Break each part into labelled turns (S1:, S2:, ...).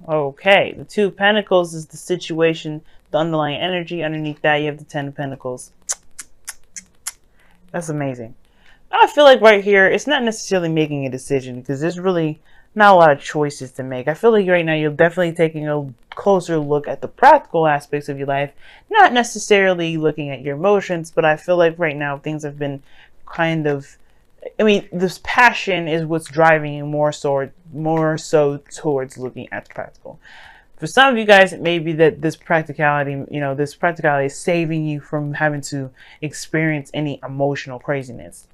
S1: Okay, the Two of Pentacles is the situation, the underlying energy. Underneath that, you have the Ten of Pentacles. That's amazing. I feel like right here, it's not necessarily making a decision because there's really not a lot of choices to make. I feel like right now you're definitely taking a closer look at the practical aspects of your life, not necessarily looking at your emotions, but I feel like right now things have been kind of, I mean, this passion is what's driving you more so towards looking at the practical. For some of you guys, it may be that this practicality, this practicality is saving you from having to experience any emotional craziness.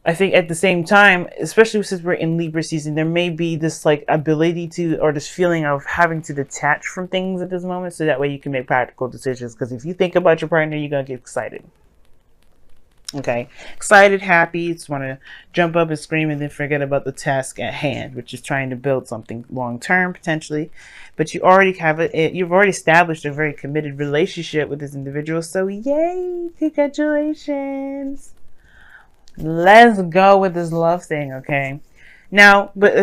S1: I think at the same time, especially since we're in Libra season, there may be this like ability to, or this feeling of having to detach from things at this moment, so that way you can make practical decisions. Because if you think about your partner, you're gonna get excited. Okay, excited, happy, just want to jump up and scream, and then forget about the task at hand, which is trying to build something long term potentially. But you already have it. You've already established a very committed relationship with this individual. So yay! Congratulations. Let's go with this love thing, okay? Now, but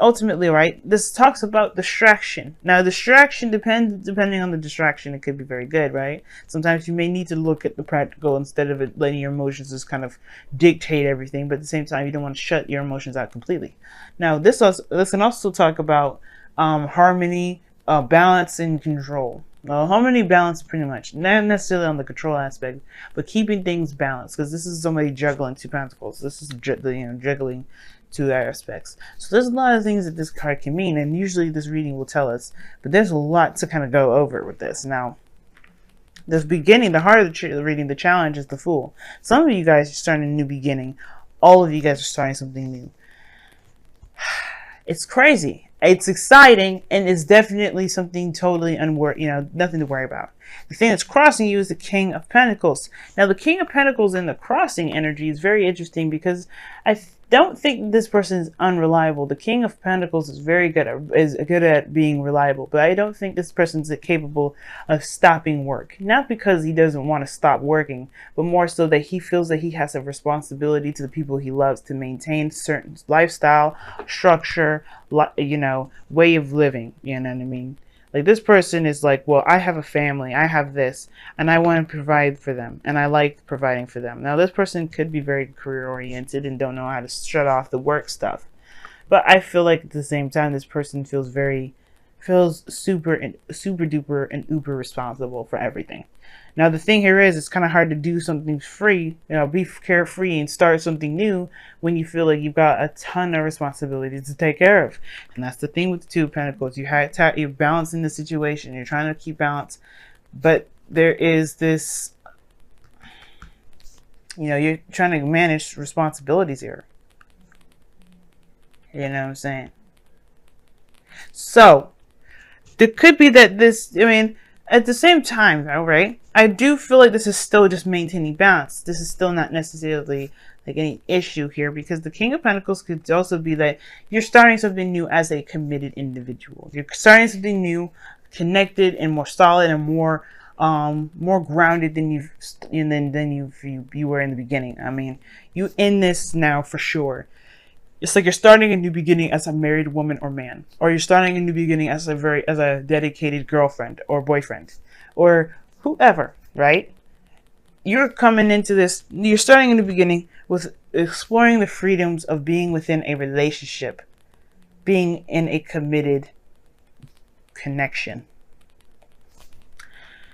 S1: ultimately, right? This talks about distraction. Now, distraction depending on the distraction, it could be very good, right? Sometimes you may need to look at the practical instead of it letting your emotions just kind of dictate everything. But at the same time, you don't want to shut your emotions out completely. Now, this can also talk about harmony, balance, and control. Well, harmony, balance, pretty much. Not necessarily on the control aspect, but keeping things balanced. Because this is somebody juggling two pentacles. This is juggling two aspects. So there's a lot of things that this card can mean, and usually this reading will tell us. But there's a lot to kind of go over with this. Now, the beginning, the heart of the reading, the challenge is the Fool. Some of you guys are starting a new beginning. All of you guys are starting something new. It's crazy. It's exciting, and it's definitely something totally nothing to worry about. The thing that's crossing you is the King of Pentacles. Now, the King of Pentacles in the crossing energy is very interesting because I don't think this person is unreliable. The King of Pentacles is good at being reliable, but I don't think this person's capable of stopping work. Not because he doesn't want to stop working, but more so that he feels that he has a responsibility to the people he loves to maintain certain lifestyle, structure, way of living. You know what I mean? Like, this person is like, well, I have a family, I have this, and I want to provide for them, and I like providing for them. Now, this person could be very career oriented and don't know how to shut off the work stuff. But I feel like at the same time, this person feels super duper and uber responsible for everything. Now, the thing here is, it's kind of hard to do something free, be carefree and start something new when you feel like you've got a ton of responsibilities to take care of. And that's the thing with the Two of Pentacles. You're balancing the situation. You're trying to keep balance. But there is this, you're trying to manage responsibilities here. You know what I'm saying? So, there could be that at the same time, though, right? I do feel like this is still just maintaining balance. This is still not necessarily like any issue here, because the King of Pentacles could also be that you're starting something new as a committed individual. You're starting something new, connected and more solid and more grounded than you were in the beginning. I mean, you in this now for sure. It's like you're starting a new beginning as a married woman or man, or you're starting a new beginning as a dedicated girlfriend or boyfriend, or whoever, right? You're coming into this, you're starting a new beginning with exploring the freedoms of being within a relationship, being in a committed connection.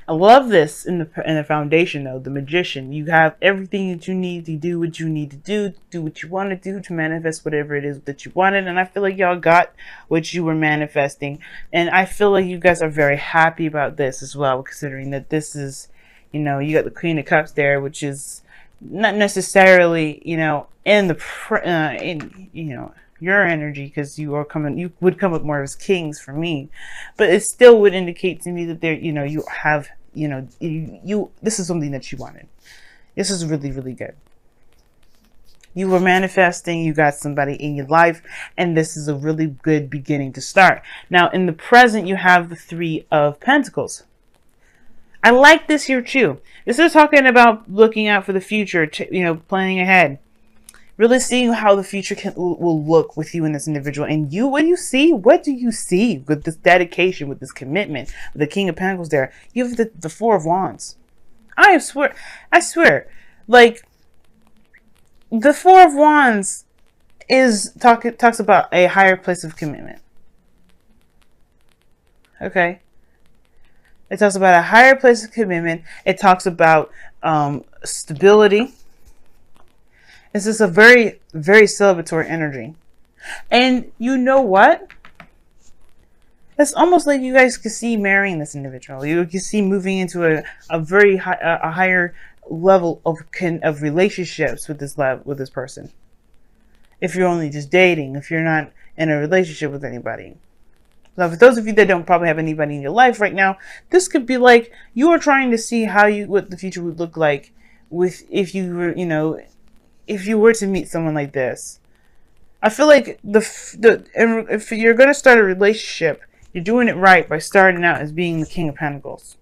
S1: I love this in the foundation, though, the Magician. You have everything that you need to do what you need to do what you want to do to manifest whatever it is that you wanted. And I feel like y'all got what you were manifesting. And I feel like you guys are very happy about this as well, considering that this is, you got the Queen of Cups there, which is not necessarily, in your energy, because you would come up more as kings for me, but it still would indicate to me that there, you have, this is something that you wanted. This is really, really good. You were manifesting, you got somebody in your life, and this is a really good beginning to start. Now, in the present, you have the Three of Pentacles. I like this here too. This is talking about looking out for the future, planning ahead. Really seeing how the future will look with you and this individual. And you, what do you see with this dedication, with this commitment, with the King of Pentacles there? You have the Four of Wands. I swear, like, the Four of Wands talks about a higher place of commitment. Okay. It talks about a higher place of commitment. It talks about stability. It's just a very, very celebratory energy. And you know what? It's almost like you guys could see marrying this individual. You can see moving into a very high, a higher level of relationships with this person. If you're only just dating, if you're not in a relationship with anybody. So for those of you that don't probably have anybody in your life right now, this could be like you are trying to see what the future would look like if you were, if you were to meet someone like this. I feel like if you're going to start a relationship, you're doing it right by starting out as being the King of Pentacles.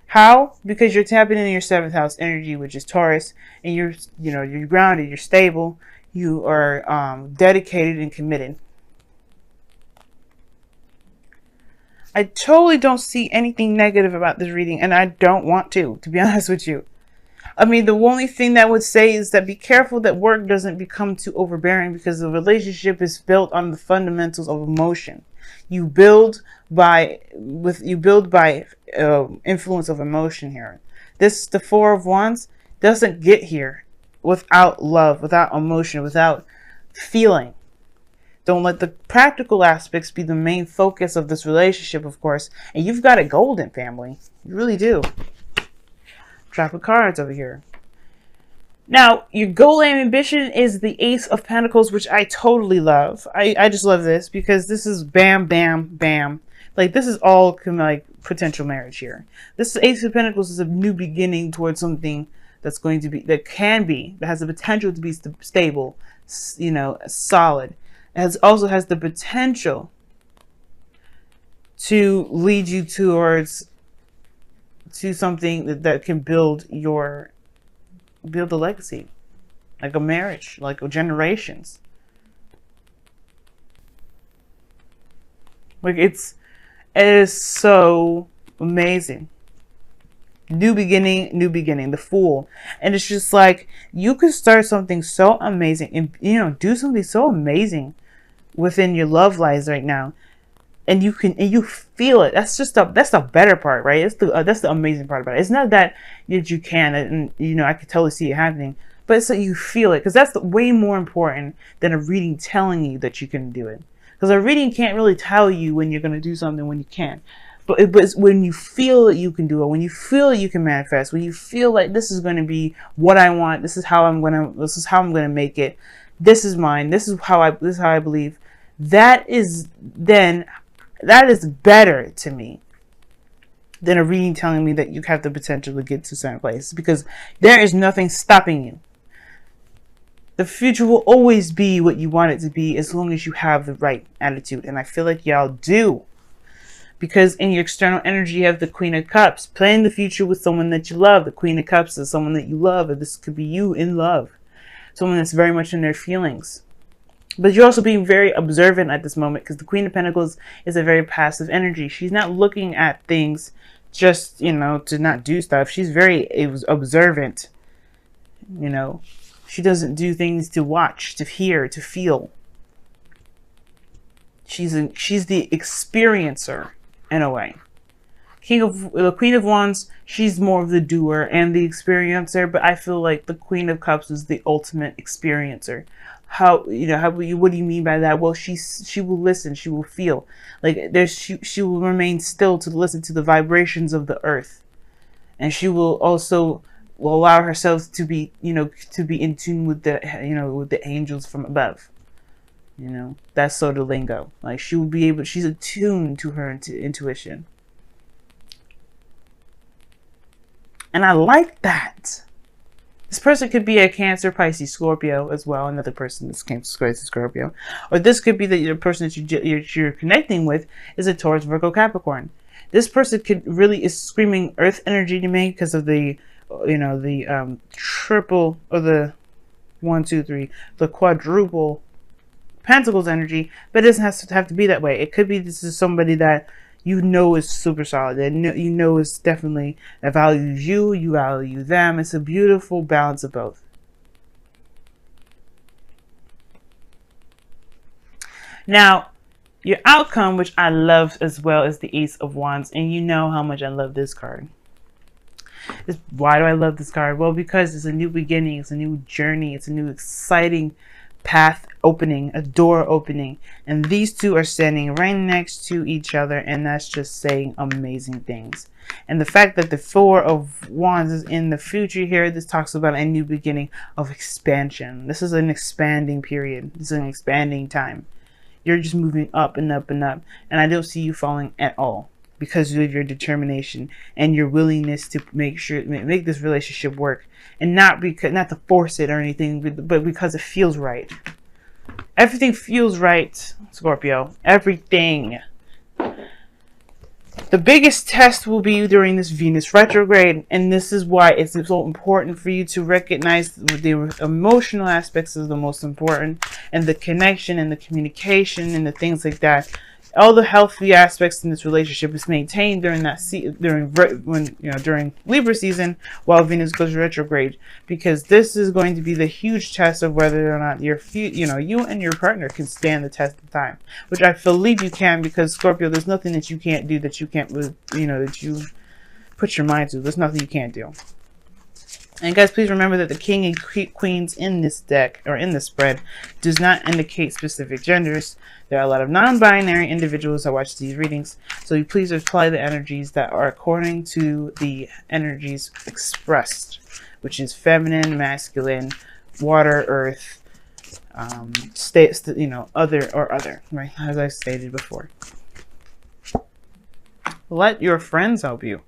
S1: How? Because you're tapping into your 7th house energy, which is Taurus, and you're grounded, you're stable, you are dedicated and committed. I totally don't see anything negative about this reading, and I don't want to be honest with you. I mean, the only thing that I would say is that be careful that work doesn't become too overbearing, because the relationship is built on the fundamentals of emotion. You build by influence of emotion here. The Four of Wands doesn't get here without love, without emotion, without feeling. Don't let the practical aspects be the main focus of this relationship, of course. And you've got it golden, family. You really do. Drop of cards over here. Now, your goal and ambition is the Ace of Pentacles, which I totally love. I just love this because this is bam, bam, bam. Like, this is all like potential marriage here. This Ace of Pentacles is a new beginning towards something that's going to be, that has the potential to be stable, solid. It also has the potential to lead you to something that can build a legacy, like a marriage, like generations. Like, it is so amazing. New beginning, the Fool. And it's just like, you could start something so amazing and, do something so amazing within your love lives right now. And you feel it. That's the better part, right? That's the amazing part about it. It's not that you can, and I could totally see it happening, but it's that you feel it, because that's way more important than a reading telling you that you can do it. Because a reading can't really tell you when you're going to do something when you can't. But it's when you feel that you can do it, when you feel that you can manifest, when you feel like this is going to be what I want, this is how I'm going to make it, this is mine, this is how I believe. That is better to me than a reading telling me that you have the potential to get to a certain place, because there is nothing stopping you. The future will always be what you want it to be, as long as you have the right attitude. And I feel like y'all do. Because in your external energy, you have the Queen of Cups. Plan the future with someone that you love. The Queen of Cups is someone that you love. And this could be you in love. Someone that's very much in their feelings. But you're also being very observant at this moment, because the Queen of Pentacles is a very passive energy. She's not looking at things just, to not do stuff. She's very observant. She doesn't do things to watch, to hear, to feel. She's the experiencer in a way. The Queen of Wands, she's more of the doer and the experiencer, but I feel like the Queen of Cups is the ultimate experiencer. What do you mean by that? Well, she will listen, she will feel. Like, she will remain still to listen to the vibrations of the earth. And she will also allow herself to be in tune with with the angels from above. That's sort of lingo. Like, she's attuned to her intuition. And I like that. This person could be a Cancer, Pisces, Scorpio as well. Another person that's Cancer, Pisces, Scorpio. Or this could be the person that you're connecting with is a Taurus, Virgo, Capricorn. This person is screaming earth energy to me because of the triple, or the 1, 2, 3, the quadruple Pentacles energy, but it doesn't have to be that way. It could be this is somebody that you know is super solid, that you know is definitely that values you, you value them. It's a beautiful balance of both. Now, your outcome, which I love as well, is the Ace of Wands, and you know how much I love this card. Why do I love this card? Well, because it's a new beginning, it's a new journey, it's a new exciting path opening, a door opening, and these two are standing right next to each other, and that's just saying amazing things. And the fact that the Four of Wands is in the future here, this talks about a new beginning of expansion. This is an expanding period. This is an expanding time. You're just moving up and up and up, and I don't see you falling at all because of your determination and your willingness to make this relationship work, and not to force it or anything, but because it feels right. Everything feels right, Scorpio. Everything. The biggest test will be during this Venus retrograde, and this is why it's so important for you to recognize the emotional aspects is the most important, and the connection and the communication and the things like that. All the healthy aspects in this relationship is maintained during during Libra season while Venus goes retrograde, because this is going to be the huge test of whether or not you and your partner can stand the test of time, which I believe you can, because Scorpio, there's nothing that you can't do, that you can't, that you put your mind to. There's nothing you can't do. And guys, please remember that the King and Queens in this deck, or in this spread, does not indicate specific genders. There are a lot of non-binary individuals that watch these readings, so you please apply the energies that are according to the energies expressed, which is feminine, masculine, water, earth, other, right? As I stated before. Let your friends help you.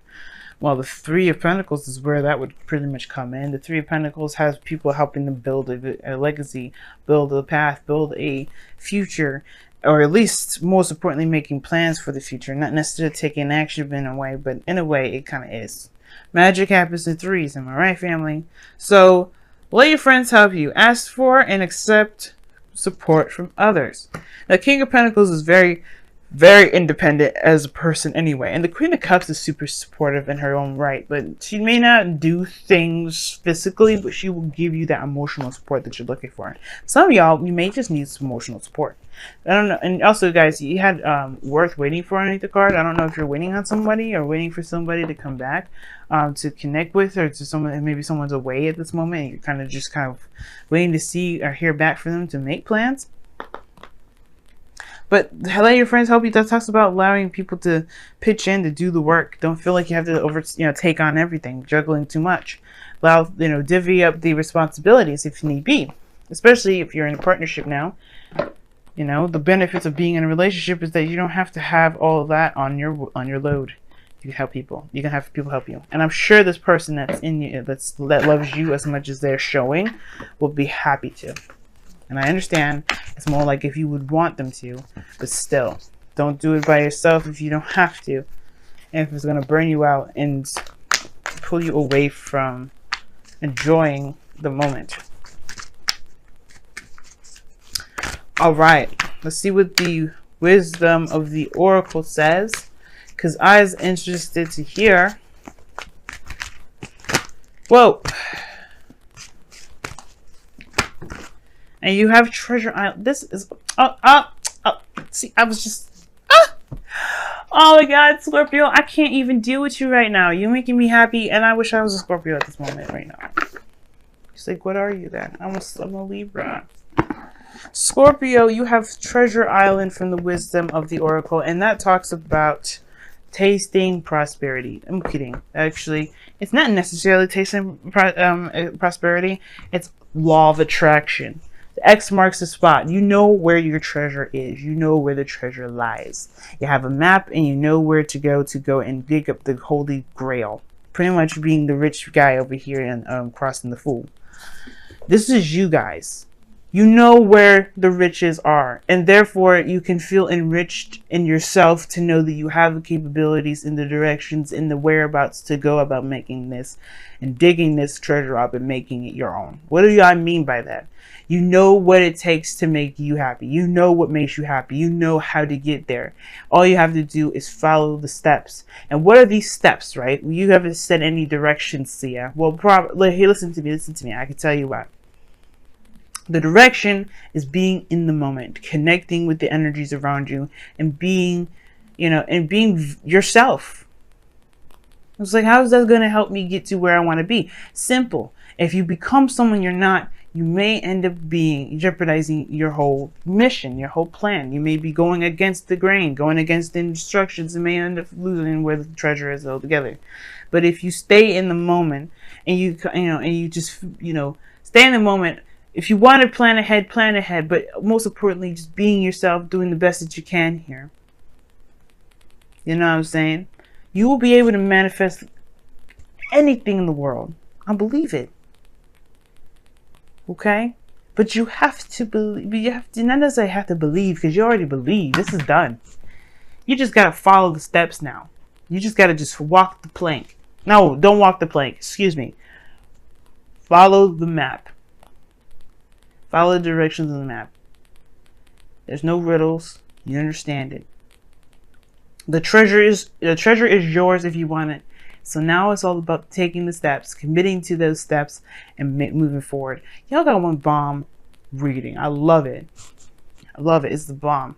S1: Well, the Three of Pentacles is where that would pretty much come in. The Three of Pentacles has people helping them build a legacy, build a path, build a future, or at least, most importantly, making plans for the future. Not necessarily taking action in a way, but in a way, it kind of is. Magic happens in threes, am I right, family? So, let your friends help you. Ask for and accept support from others. The King of Pentacles is very independent as a person anyway, and the Queen of Cups is super supportive in her own right, but she may not do things physically, but she will give you that emotional support that you're looking for. Some of y'all, you may just need some emotional support. I don't know. And also, guys, you had worth waiting for underneath the card. I don't know if you're waiting on somebody or waiting for somebody to come back to connect with, or to someone, maybe someone's away at this moment and you're kind of waiting to see or hear back from them to make plans. But let your friends help you. That talks about allowing people to pitch in to do the work. Don't feel like you have to take on everything, juggling too much. Allow, divvy up the responsibilities if need be. Especially if you're in a partnership now. The benefits of being in a relationship is that you don't have to have all of that on your load. You can help people. You can have people help you. And I'm sure this person that's in you, that loves you as much as they're showing, will be happy to. And I understand it's more like if you would want them to, but still, don't do it by yourself if you don't have to. And if it's going to burn you out and pull you away from enjoying the moment. All right, let's see what the wisdom of the Oracle says, because I was interested to hear. Whoa. And you have Treasure Island. This is... see, I was just... Oh my God, Scorpio. I can't even deal with you right now. You're making me happy, and I wish I was a Scorpio at this moment right now. He's like, what are you then? I'm a Libra. Scorpio, you have Treasure Island from the Wisdom of the Oracle, and that talks about tasting prosperity. I'm kidding. Actually, it's not necessarily tasting prosperity. It's law of attraction. The X marks the spot. You know where your treasure is. You know where the treasure lies. You have a map and you know where to go and dig up the Holy Grail. Pretty much being the rich guy over here and crossing the Fool. This is you guys. You know where the riches are, and therefore you can feel enriched in yourself to know that you have the capabilities and the directions and the whereabouts to go about making this and digging this treasure up and making it your own. What do I mean by that? You know what it takes to make you happy. You know what makes you happy. You know how to get there. All you have to do is follow the steps. And what are these steps, right? You haven't set any directions, Sia. Well, hey, listen to me. I can tell you why. The direction is being in the moment, connecting with the energies around you, and being, and being yourself. It's like, how is that going to help me get to where I want to be? Simple. If you become someone you're not, you may end up jeopardizing your whole mission, your whole plan. You may be going against the grain, going against the instructions, and may end up losing where the treasure is altogether. But if you stay in the moment and you just, stay in the moment. If you want to plan ahead, but most importantly, just being yourself, doing the best that you can here. You know what I'm saying? You will be able to manifest anything in the world. I believe it. Okay? But you have to believe. Not necessarily have to believe, because you already believe. This is done. You just got to follow the steps now. You just got to just walk the plank. No, don't walk the plank. Excuse me. Follow the map. Follow the directions on the map. There's no riddles. You understand it. The treasure is yours if you want it. So now it's all about taking the steps, committing to those steps, and moving forward. Y'all got one bomb reading. I love it. I love it. It's the bomb.